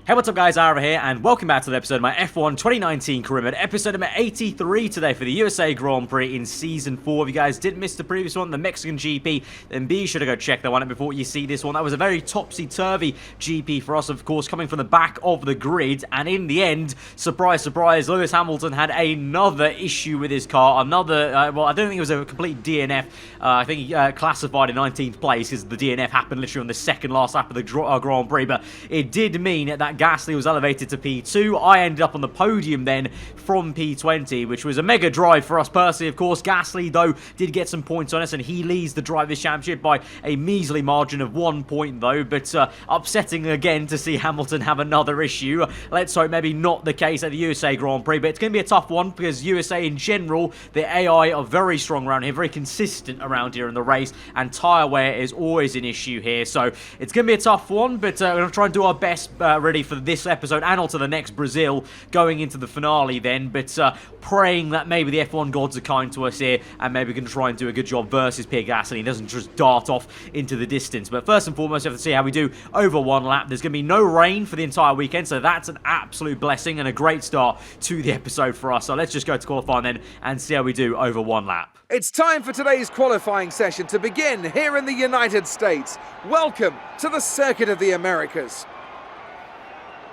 Hey, what's up guys, aarava here, and welcome back to the episode of my F1 2019 career mode, episode number 83 today for the USA Grand Prix in Season 4. If you guys did miss the previous one, the Mexican GP, then be sure to go check that one out before you see this one. That was a very topsy-turvy GP for us, of course, coming from the back of the grid, and in the end, surprise, surprise, Lewis Hamilton had another issue with his car, another, well, I don't think it was a complete DNF. I think he classified in 19th place because the DNF happened literally on the second last lap of the Grand Prix, but it did mean that Gasly was elevated to P2. I ended up on the podium then from P20, which was a mega drive for us personally, of course. Gasly, though, did get some points on us, and he leads the Drivers' Championship by a measly margin of 1 point, though. But upsetting again to see Hamilton have another issue. Let's hope maybe not the case at the USA Grand Prix, but it's going to be a tough one because USA in general, the AI are very strong around here, very consistent around here in the race, and tyre wear is always an issue here. So it's going to be a tough one, but we're going to try and do our best ready for this episode and also the next Brazil going into the finale then, but praying that maybe the F1 gods are kind to us here and maybe we can try and do a good job versus Pierre Gasly. He doesn't just dart off into the distance. But first and foremost, we have to see how we do over one lap. There's going to be no rain for the entire weekend, so that's an absolute blessing and a great start to the episode for us. So let's just go to qualifying then and see how we do over one lap. It's time for today's qualifying session to begin here in the United States. Welcome to the Circuit of the Americas.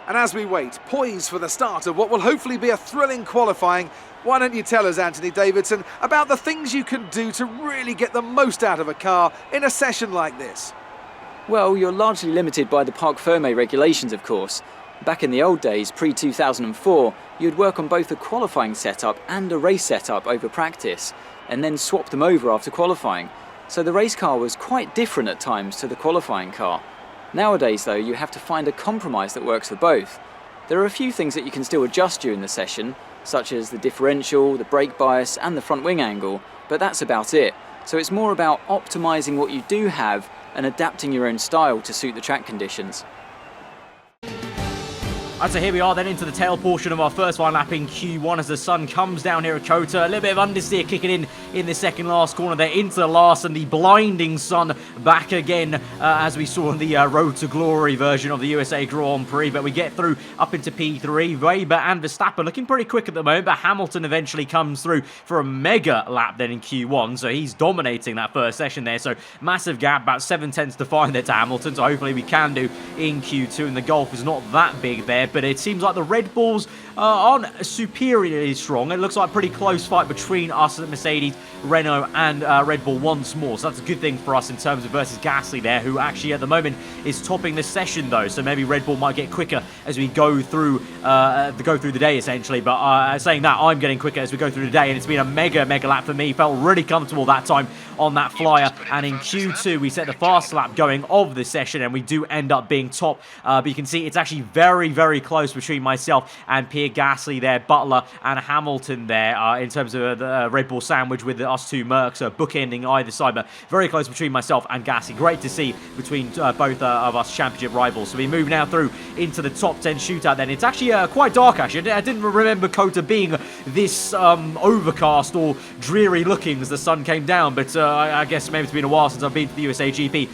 And as we wait, poised for the start of what will hopefully be a thrilling qualifying, why don't you tell us, Anthony Davidson, about the things you can do to really get the most out of a car in a session like this? Well, you're largely limited by the Parc Fermé regulations, of course. Back in the old days, pre-2004, you'd work on both a qualifying setup and a race setup over practice, and then swap them over after qualifying. So the race car was quite different at times to the qualifying car. Nowadays, though, you have to find a compromise that works for both. There are a few things that you can still adjust during the session, such as the differential, the brake bias, and the front wing angle, but that's about it. So it's more about optimizing what you do have and adapting your own style to suit the track conditions. Right, so here we are then into the tail portion of our first one lap in Q1 as the sun comes down here at Kota. A little bit of understeer kicking in the second last corner there into the last, and the blinding sun back again as we saw in the Road to Glory version of the USA Grand Prix. But we get through up into P3. Weber and Verstappen looking pretty quick at the moment, but Hamilton eventually comes through for a mega lap then in Q1. So he's dominating that first session there. So massive gap, about 7/10 to find there to Hamilton. So hopefully we can do in Q2, and the gulf is not that big there. But it seems like the Red Bulls aren't superiorly strong. It looks like a pretty close fight between us at Mercedes, Renault, and Red Bull once more. So that's a good thing for us in terms of versus Gasly there, who actually at the moment is topping the session though. So maybe Red Bull might get quicker as we go through the day essentially. But saying that, I'm getting quicker as we go through the day, and it's been a mega lap for me. Felt really comfortable that time on that flyer, and in Q2 we set the fast lap going of the session, and we do end up being top. But you can see it's actually very close between myself and Pierre Gasly there, Butler and Hamilton there in terms of the Red Bull sandwich with us two Mercs bookending either side, but very close between myself and Gasly. Great to see between both of us championship rivals. So we move now through into the top 10 shootout then. It's actually quite dark actually. I didn't remember Kota being this overcast or dreary looking as the sun came down, but I guess maybe it's been a while since I've been to the USA GP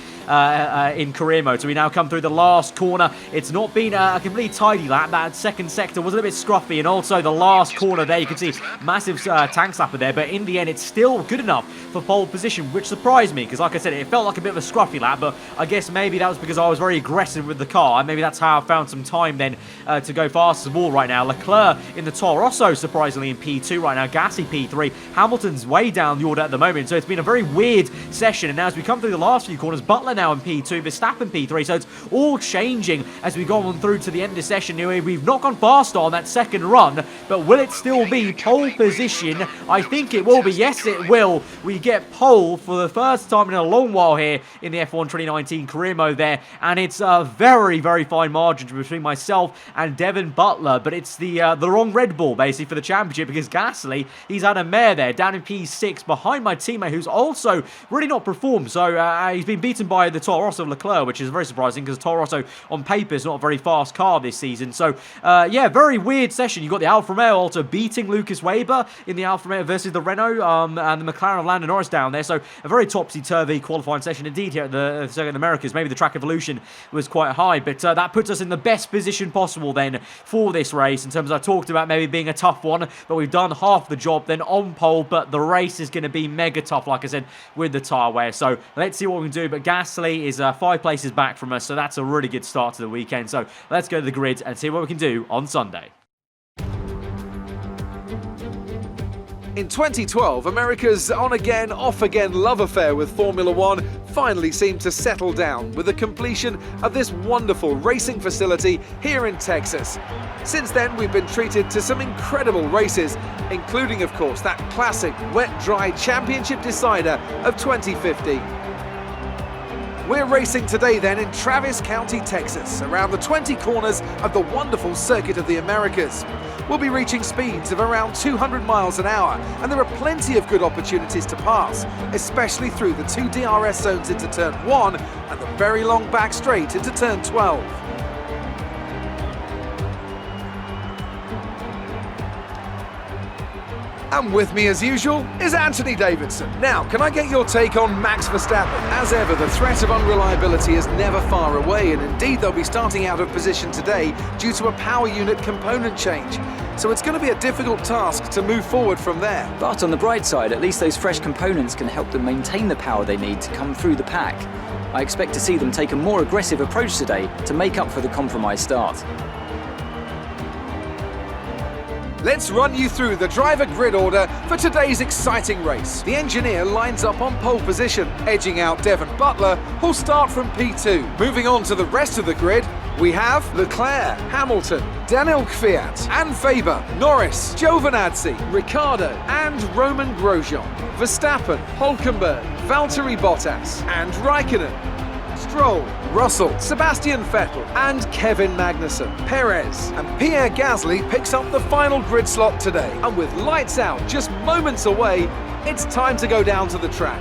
in career mode. So we now come through the last corner. It's not been a complete tidy lap. That second sector was a little bit scruffy, and also the last corner there, you can see massive tank slapper there, but in the end it's still good enough for pole position, which surprised me because like I said, it felt like a bit of a scruffy lap, but I guess maybe that was because I was very aggressive with the car, and maybe that's how I found some time then to go fast as all right now. Leclerc in the Toro Rosso surprisingly in P2 right now, Gasly P3, Hamilton's way down the order at the moment, so it's been a very weird session. And now as we come through the last few corners, Butler now in P2, Verstappen P3, so it's all changing as we go on through to the end of the session. We've not gone faster on that second run, but will it still be pole position? I think it will be. Yes, it will. We get pole for the first time in a long while here in the F1 2019 career mode there, and it's a very fine margin between myself and Devin Butler, but it's the wrong Red Bull basically for the championship because Gasly, he's had a mare there down in P6 behind my teammate who's also really not performed. So he's been beaten by by the Toro Rosso Leclerc, which is very surprising because Toro Rosso on paper is not a very fast car this season. So, yeah, very weird session. You've got the Alfa Romeo also beating Lucas Weber in the Alfa Romeo versus the Renault, and the McLaren of Lando Norris down there. So, a very topsy-turvy qualifying session indeed here at the Circuit of the Americas. Maybe the track evolution was quite high, but that puts us in the best position possible then for this race in terms of I talked about maybe being a tough one, but we've done half the job then on pole, but the race is going to be mega tough, like I said, with the tyre wear. So let's see what we can do, but Gasly is 5 places back from us, so that's a really good start to the weekend. So let's go to the grid and see what we can do on Sunday. In 2012, America's on-again, off-again love affair with Formula One finally seemed to settle down with the completion of this wonderful racing facility here in Texas. Since then, we've been treated to some incredible races, including, of course, that classic wet-dry championship decider of 2015. We're racing today then in Travis County, Texas, around the 20 corners of the wonderful Circuit of the Americas. We'll be reaching speeds of around 200 miles an hour, and there are plenty of good opportunities to pass, especially through the 2 DRS zones into turn 1 and the very long back straight into turn 12. And with me as usual is Anthony Davidson. Now, can I get your take on Max Verstappen? As ever, the threat of unreliability is never far away, and indeed they'll be starting out of position today due to a power unit component change. So it's going to be a difficult task to move forward from there. But on the bright side, at least those fresh components can help them maintain the power they need to come through the pack. I expect to see them take a more aggressive approach today to make up for the compromised start. Let's run you through the driver grid order for today's exciting race. The engineer lines up on pole position, edging out Devon Butler, who'll start from P2. Moving on to the rest of the grid, we have Leclerc, Hamilton, Daniel Kvyat, and Weber, Norris, Giovinazzi, Ricciardo, and Roman Grosjean, Verstappen, Hülkenberg, Valtteri Bottas, and Raikkonen, Stroll, Russell, Sebastian Vettel, and Kevin Magnussen. Perez and Pierre Gasly picks up the final grid slot today. And with lights out just moments away, it's time to go down to the track.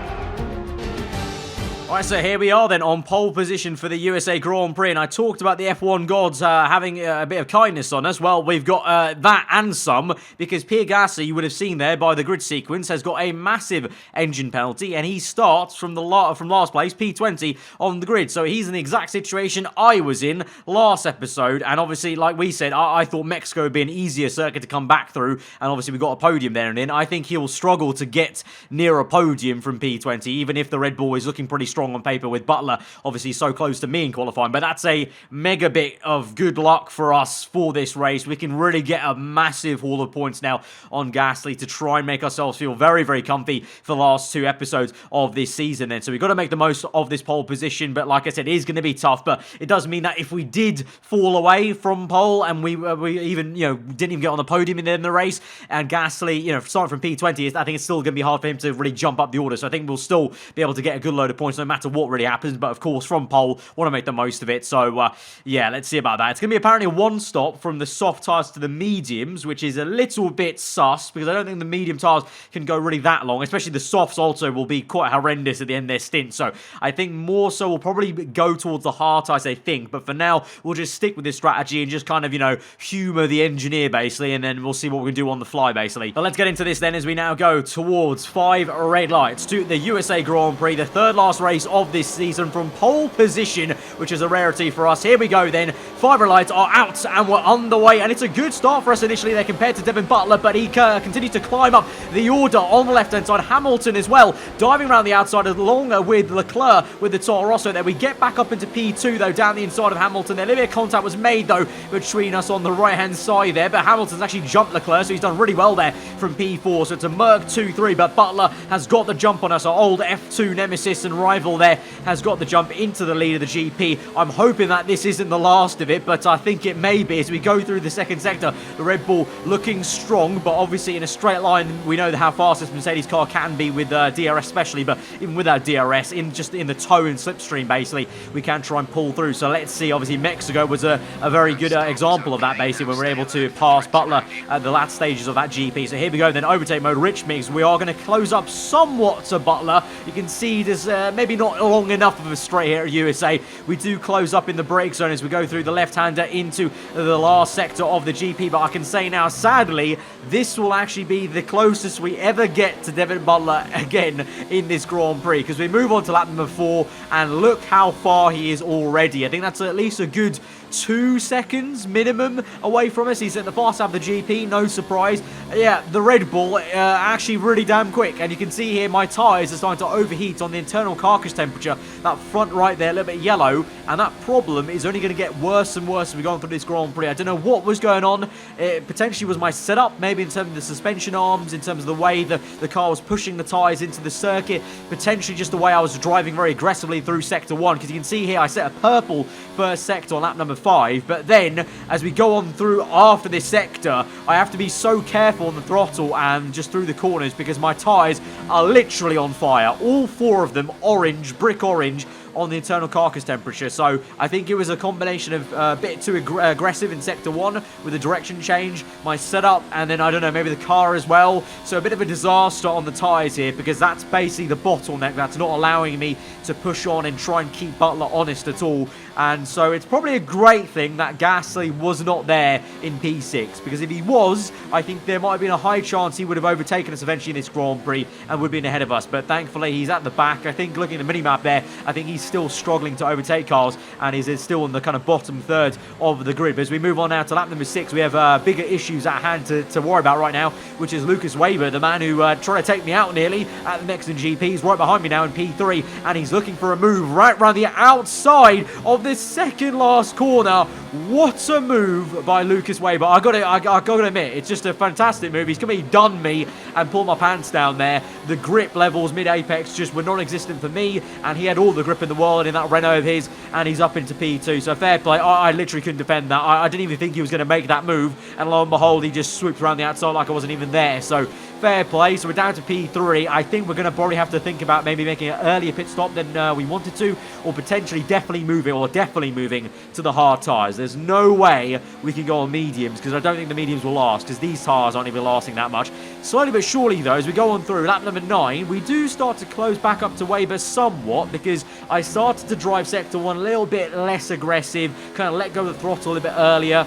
Alright, so here we are then on pole position for the USA Grand Prix, and I talked about the F1 gods having a bit of kindness on us. Well, we've got that and some, because Pierre Gasly, you would have seen there by the grid sequence, has got a massive engine penalty, and he starts from last place, P20, on the grid. So he's in the exact situation I was in last episode, and obviously, like we said, I thought Mexico would be an easier circuit to come back through, and obviously we got a podium there and in. I think he'll struggle to get near a podium from P20, even if the Red Bull is looking pretty strong on paper with Butler obviously so close to me in qualifying. But that's a mega bit of good luck for us for this race. We can really get a massive haul of points now on Gasly to try and make ourselves feel very, very comfy for the last 2 episodes of this season then. So we've got to make the most of this pole position, but like I said, it is going to be tough. But it does mean that if we did fall away from pole and we even, didn't even get on the podium in the race, and Gasly, starting from P20, I think it's still going to be hard for him to really jump up the order. So I think we'll still be able to get a good load of points no matter what really happens. But of course, from pole, want to make the most of it. So yeah, let's see about that. It's going to be apparently a 1 stop from the soft tyres to the mediums, which is a little bit sus because I don't think the medium tyres can go really that long, especially the softs also will be quite horrendous at the end of their stint. So I think more so we'll probably go towards the hard tyres, I think. But for now, we'll just stick with this strategy and just kind of, humour the engineer basically, and then we'll see what we can do on the fly basically. But let's get into this then as we now go towards 5 red lights to the USA Grand Prix, the third last race of this season from pole position, which is a rarity for us. Here we go then. 5 red lights are out and we're underway, and it's a good start for us initially there compared to Devon Butler, but he continues to climb up the order on the left-hand side. Hamilton as well, diving around the outside along with Leclerc with the Toro Rosso there. We get back up into P2 though, down the inside of Hamilton. There, a little bit of contact was made though between us on the right-hand side there, but Hamilton's actually jumped Leclerc, so he's done really well there from P4. So it's a Merc 2-3, but Butler has got the jump on us. Our old F2 nemesis and rival there has got the jump into the lead of the GP. I'm hoping that this isn't the last of it, but I think it may be as we go through the second sector. The Red Bull looking strong, but obviously in a straight line, we know how fast this Mercedes car can be with DRS especially, but even without DRS, in the toe and slipstream basically, we can try and pull through. So let's see. Obviously Mexico was a very good example of that basically, when we're able to pass Butler at the last stages of that GP. So here we go then, overtake mode, which means we are going to close up somewhat to Butler. You can see there's maybe maybe not long enough of a straight here at USA. We do close up in the brake zone as we go through the left-hander into the last sector of the GP, but I can say now, sadly, this will actually be the closest we ever get to Devin Butler again in this Grand Prix, because we move on to lap number 4, and look how far he is already. I think that's at least a good 2 seconds minimum away from us. He's at the fast half of the GP, no surprise. Yeah, the Red Bull actually really damn quick, and you can see here my tyres are starting to overheat on the internal carcass temperature. That front right there, a little bit yellow, and that problem is only going to get worse and worse as we go on through this Grand Prix. I don't know what was going on. It potentially was my setup, maybe in terms of the suspension arms, in terms of the way the car was pushing the tyres into the circuit, potentially just the way I was driving very aggressively through Sector 1, because you can see here I set a purple first sector on lap number 5, but then as we go on through after this sector, I have to be so careful on the throttle and just through the corners, because my tyres are literally on fire. All 4 of them orange, brick orange, on the internal carcass temperature. So I think it was a combination of a bit too aggressive in Sector 1 with the direction change, my setup, and then I don't know, maybe the car as well. So a bit of a disaster on the tyres here, because that's basically the bottleneck that's not allowing me to push on and try and keep Butler honest at all. And so it's probably a great thing that Gasly was not there in P6, because if he was, I think there might have been a high chance he would have overtaken us eventually in this Grand Prix and would have been ahead of us. But thankfully he's at the back. I think looking at the minimap there, I think he's still struggling to overtake cars, and is still on the kind of bottom third of the grid. But as we move on now to lap number 6, we have bigger issues at hand to worry about right now, which is Lucas Weber, the man who tried to take me out nearly at the Mexican GP. He's right behind me now in P3, and he's looking for a move right around the outside of this second last corner. What a move by Lucas Weber. I gotta admit, it's just a fantastic move. He's completely done me and pulled my pants down there. The grip levels mid-apex just were non-existent for me, and he had all the grip in the world in that Renault of his, and he's up into P2. So fair play. I literally couldn't defend that. I didn't even think he was going to make that move, and lo and behold, he just swooped around the outside like I wasn't even there. So fair play. So we're down to P3. I think we're going to probably have to think about maybe making an earlier pit stop than we wanted to, or potentially definitely moving to the hard tyres. There's no way we can go on mediums, because I don't think the mediums will last, because these tyres aren't even lasting that much. Slowly but surely, though, as we go on through lap number 9, we do start to close back up to Weber somewhat, because I started to drive Sector 1 a little bit less aggressive, kind of let go of the throttle a little bit earlier.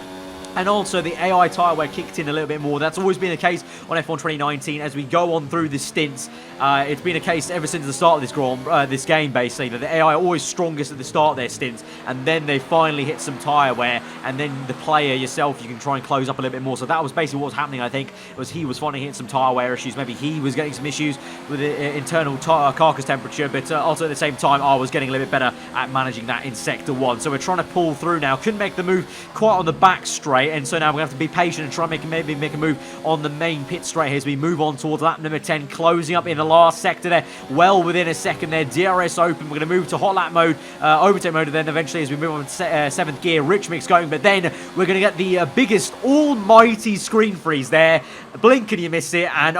And also the AI tyre wear kicked in a little bit more. That's always been the case on F1 2019 as we go on through the stints. It's been a case ever since the start of this game, basically, that the AI are always strongest at the start of their stints, and then they finally hit some tyre wear, and then the player yourself, you can try and close up a little bit more. So that was basically what was happening, I think, was he was finally hitting some tyre wear issues. Maybe he was getting some issues with the internal carcass temperature, but also at the same time, I was getting a little bit better at managing that in Sector 1. So we're trying to pull through now. Couldn't make the move quite on the back straight, and so now we're going to have to be patient and try and maybe make a move on the main pit straight here as we move on towards lap number 10, closing up in the last sector there, well within a second there. DRS open. We're going to move to hot lap mode, overtake mode, and then eventually as we move on to 7th gear, rich mix going, but then we're going to get the biggest almighty screen freeze there. Blink and you miss it, and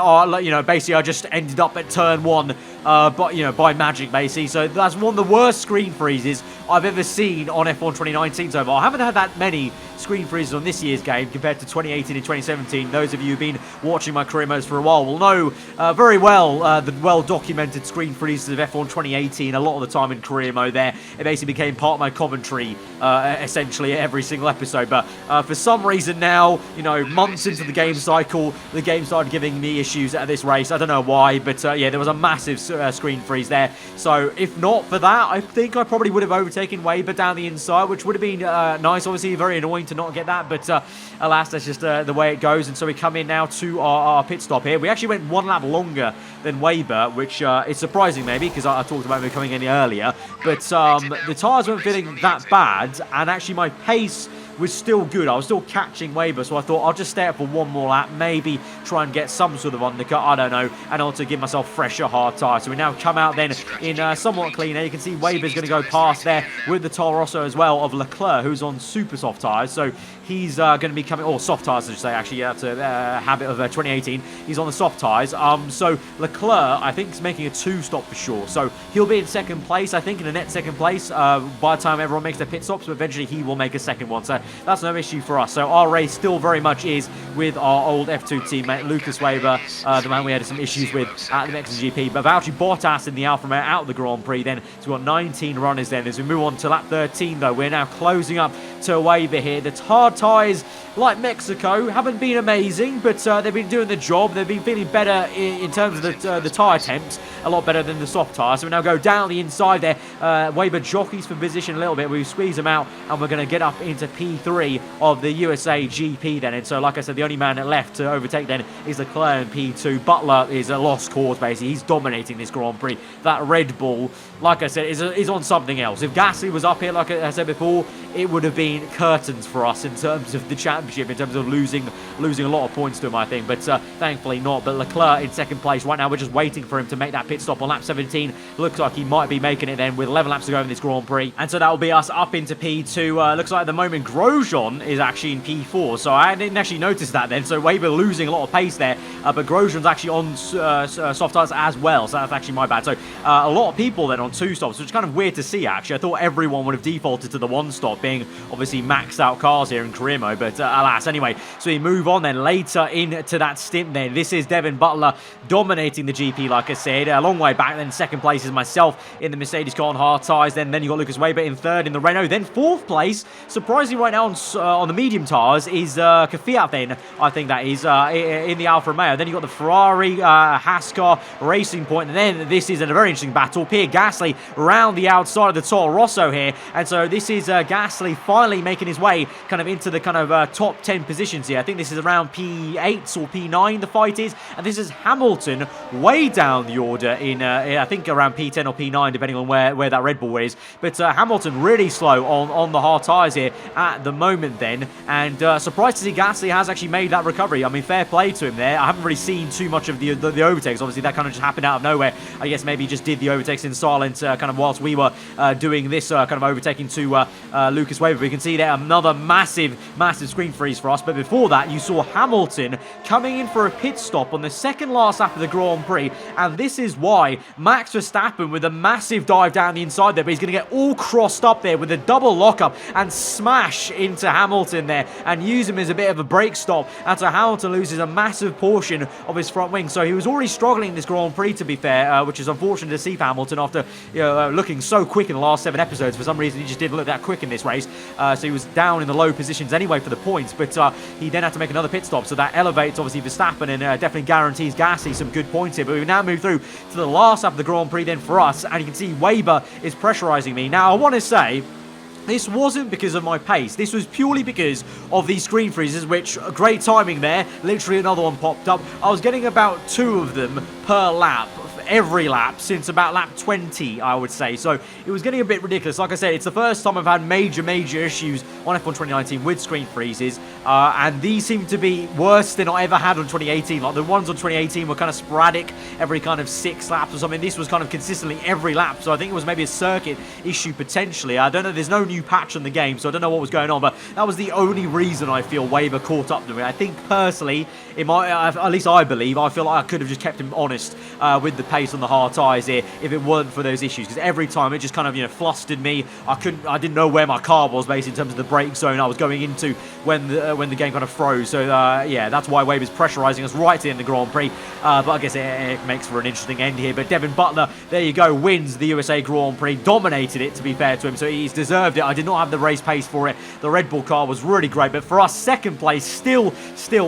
basically I just ended up at turn 1 by magic, basically. So that's one of the worst screen freezes I've ever seen on F1 2019 so far. I haven't had that many screen freezes on this year's game compared to 2018 and 2017. Those of you who've been watching my career modes for a while will know very well the well-documented screen freezes of F1 2018. A lot of the time in career mode there, it basically became part of my commentary, essentially every single episode. But for some reason now, months into the game cycle, the game started giving me issues at this race. I don't know why, but yeah, there was a massive screen freeze there. So if not for that, I think I probably would have overtaken Weber down the inside, which would have been nice. Obviously, very annoying to not get that, but alas, that's just the way it goes. And so we come in now to our pit stop here. We actually went 1 lap longer than Weber, which is surprising maybe, because I talked about me coming in earlier. But the tyres weren't feeling that bad, and actually my pace was still good. I was still catching Weber, so I thought I'll just stay up for 1 more lap, maybe try and get some sort of undercut, I don't know, and also give myself fresher hard tyres. So we now come out then in somewhat cleaner. You can see Weber's going to go past there with the Toro Rosso as well of Leclerc, who's on super soft tyres. So he's going to be coming, or soft tyres I should say, actually, that's a habit of 2018. He's on the soft tyres. So Leclerc, I think, is making a 2-stop for sure. So he'll be in second place, I think, in a net second place by the time everyone makes their pit stops, but eventually he will make a second one. So that's no issue for us. So our race still very much is with our old F2 teammate Lucas Weber, the man we had some issues with at the Mexican GP. But Valtteri Bottas in the Alfa Romeo out of the Grand Prix then. So we've got 19 runners then. As we move on to lap 13 though, we're now closing up to Weber here. The hard tyres, like Mexico, haven't been amazing, but they've been doing the job. They've been feeling better in terms of the tyre temps, a lot better than the soft tyres. So we now go down the inside there. Weber jockeys for position a little bit. We squeeze him out, and we're going to get up into P3 of the USA GP then. And so, like I said, the only man left to overtake then is Leclerc in P2. Butler is a lost cause, basically. He's dominating this Grand Prix. That Red Bull, like I said, is on something else. If Gasly was up here, like I said before, it would have been curtains for us in terms of the championship, in terms of losing a lot of points to him, I think. But thankfully not. But Leclerc in second place right now. We're just waiting for him to make that pit stop on lap 17. Looks like he might be making it then with 11 laps to go in this Grand Prix. And so that will be us up into P2. Looks like at the moment Grosjean is actually in P4. So I didn't actually notice that then. So Weber losing a lot of pace there. But Grosjean's actually on soft tyres as well. So that's actually my bad. So a lot of people then on 2 stops, which is kind of weird to see actually. I thought everyone would have defaulted to the 1 stop, being obviously maxed out cars here in Carimo. But alas, anyway. So we move on then later into that stint then. This is Devin Butler dominating the GP, like I said. A long way back then. Second place is myself in the Mercedes car on hard tyres. Then you got Lucas Weber in third in the Renault. Then 4th place, surprisingly right now on the medium tyres, is Kvyat then, I think that is, in the Alfa Romeo. Then you got the Ferrari, Haskar, Racing Point. And then this is a very interesting battle. Pierre Gasly around the outside of the Toro Rosso here. And so this is Gasly finally making his way kind of into the kind of top 10 positions here. I think this is around P8 or P9 the fight is. And this is Hamilton way down the order in I think around P10 or P9 depending on where that Red Bull is. But Hamilton really slow on the hard tyres here at the moment then. And surprised to see Gasly has actually made that recovery. I mean, fair play to him there. I haven't really seen too much of the overtakes. Obviously, that kind of just happened out of nowhere. I guess maybe he just did the overtakes in silence kind of whilst we were doing this kind of overtaking to Lucas Weber. We can see there another massive screen freeze for us. But before that, you saw Hamilton coming in for a pit stop on the second last lap of the Grand Prix. And this is why Max Verstappen with a massive dive down the inside there, but he's going to get all crossed up there with a double lockup and smash into Hamilton there and use him as a bit of a brake stop. And so Hamilton loses a massive portion of his front wing. So he was already struggling in this Grand Prix, to be fair, which is unfortunate to see for Hamilton after looking so quick in the last 7 episodes. For some reason, he just didn't look that quick in this race. So he was down in the low positions anyway for the points, but he then had to make another pit stop. So that elevates, obviously, Verstappen and definitely guarantees Gasly some good points here. But we now move through to the last lap of the Grand Prix then for us, and you can see Weber is pressurising me. Now, I want to say, this wasn't because of my pace. This was purely because of these screen freezes, which, great timing there. Literally another one popped up. I was getting about 2 of them per lap, every lap, since about lap 20, I would say. So it was getting a bit ridiculous. Like I said, it's the first time I've had major issues on F1 2019 with screen freezes. And these seem to be worse than I ever had on 2018. Like the ones on 2018 were kind of sporadic, every kind of 6 laps or something. This was kind of consistently every lap. So I think it was maybe a circuit issue potentially. I don't know. There's no new patch on the game, so I don't know what was going on. But that was the only reason I feel Weber caught up to me. I think personally, at least I believe, I feel like I could have just kept him honest with the pace on the hard tyres here if it weren't for those issues. Because every time it just kind of flustered me. I didn't know where my car was basically in terms of the brake zone I was going into when the game kind of froze. So yeah, that's why Weber's pressurising us right in the Grand Prix. But I guess it makes for an interesting end here. But Devin Butler, there you go, wins the USA Grand Prix. Dominated it, to be fair to him. So he's deserved it. I did not have the race pace for it. The Red Bull car was really great. But for us, second place, still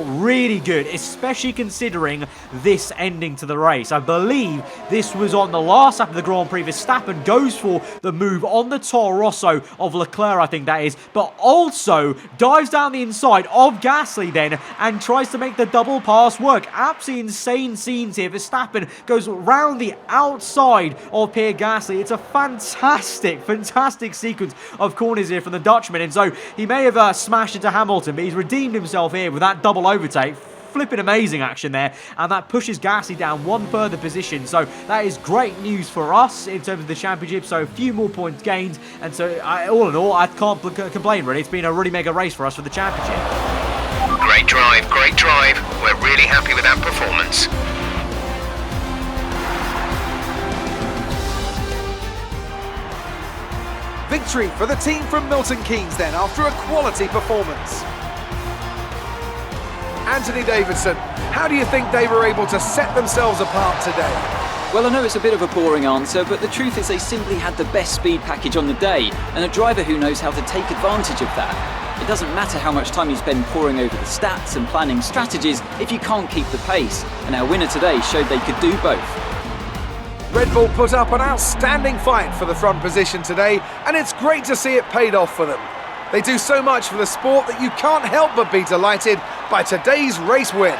really good, especially considering this ending to the race. I believe this was on the last lap of the Grand Prix. Verstappen goes for the move on the Toro Rosso of Leclerc, I think that is, but also dives down the inside of Gasly then and tries to make the double pass work. Absolutely insane scenes here. Verstappen goes round the outside of Pierre Gasly. It's a fantastic sequence of corners here from the Dutchman, and so he may have smashed into Hamilton, but he's redeemed himself here with that double overtake. Flipping amazing action there, and that pushes Gasly down 1 further position. So that is great news for us in terms of the championship. So a few more points gained, and so all in all, I can't complain really. It's been a really mega race for us for the championship. Great drive. We're really happy with that performance. Victory for the team from Milton Keynes then, after a quality performance. Anthony Davidson, how do you think they were able to set themselves apart today? Well, I know it's a bit of a boring answer, but the truth is they simply had the best speed package on the day, and a driver who knows how to take advantage of that. It doesn't matter how much time you spend poring over the stats and planning strategies if you can't keep the pace, and our winner today showed they could do both. Red Bull put up an outstanding fight for the front position today, and it's great to see it paid off for them. They do so much for the sport that you can't help but be delighted by today's race win.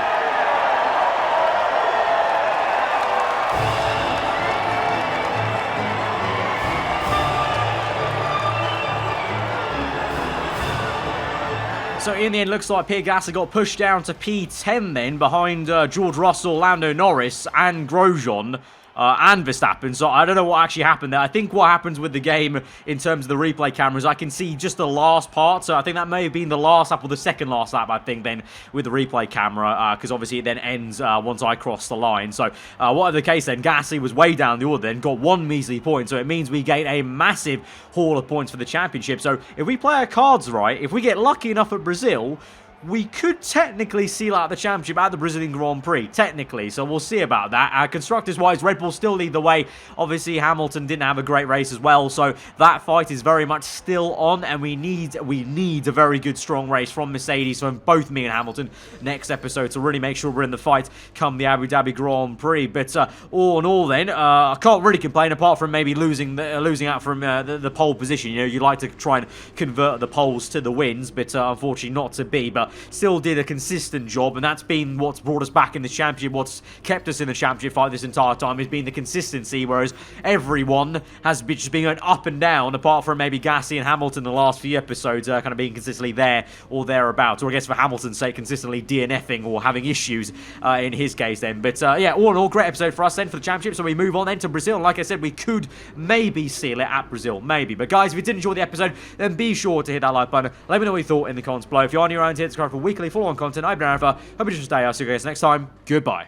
So in the end, looks like Pierre Gasly got pushed down to P10 then, behind George Russell, Lando Norris and Grosjean. And Verstappen, so I don't know what actually happened there. I think what happens with the game in terms of the replay cameras, I can see just the last part, so I think that may have been the last lap or the second last lap, I think, then, with the replay camera, because obviously it then ends once I cross the line. So, whatever the case then, Gasly was way down the order then, got one measly point, so it means we gain a massive haul of points for the championship. So, if we play our cards right, if we get lucky enough at Brazil, we could technically seal out the championship at the Brazilian Grand Prix, technically, so we'll see about that. Constructors-wise, Red Bull still lead the way. Obviously, Hamilton didn't have a great race as well, so that fight is very much still on, and we need a very good, strong race from Mercedes, from both me and Hamilton, next episode, to really make sure we're in the fight come the Abu Dhabi Grand Prix. But all in all then, I can't really complain, apart from maybe losing out from the pole position. You know, you like to try and convert the poles to the wins, but unfortunately not to be. But still did a consistent job, and that's been what's brought us back in the championship. What's kept us in the championship fight this entire time has been the consistency, whereas everyone has just been going up and down, apart from maybe Gasly and Hamilton the last few episodes, kind of being consistently there or thereabouts, or I guess for Hamilton's sake, consistently DNFing or having issues in his case then. But yeah, all in all, great episode for us then for the championship. So we move on then to Brazil, and like I said, we could maybe seal it at Brazil, maybe. But guys, if you did enjoy the episode, then be sure to hit that like button. Let me know what you thought in the comments below. If you're on your own, hit subscribe for weekly follow-on content. I've been aarava. Hope you enjoyed today. I'll see you guys next time. Goodbye.